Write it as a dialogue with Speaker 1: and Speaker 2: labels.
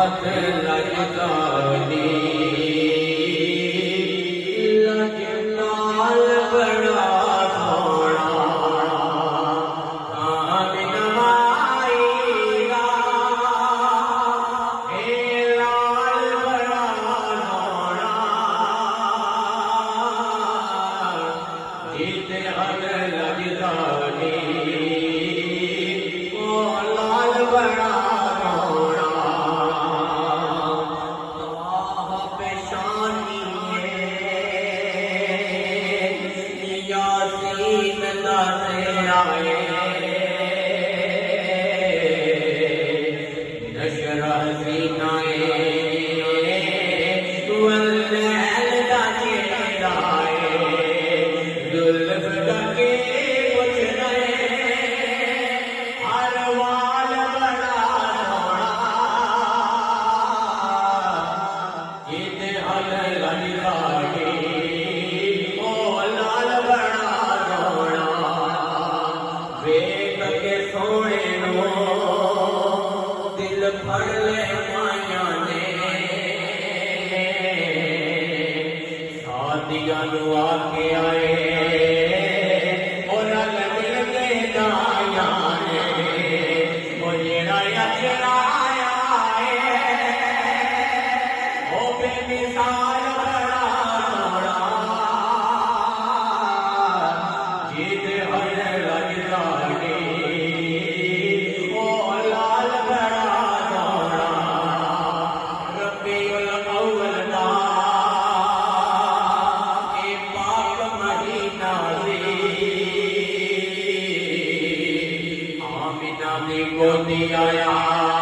Speaker 1: हद लजदानी लजनाल बड़ा सोना आमिना माईरा हे लाल बड़ा सोना जित हद लजदानी ओ लाल बड़ा आके आए और मिल के दाया ने वो जेड़ा चराया वो बेमिसाल बड़ा सोना जिद हर लजदानी ओ लाल बड़ा सोना रब्बीउल अव्वल आमिना में गोदी आया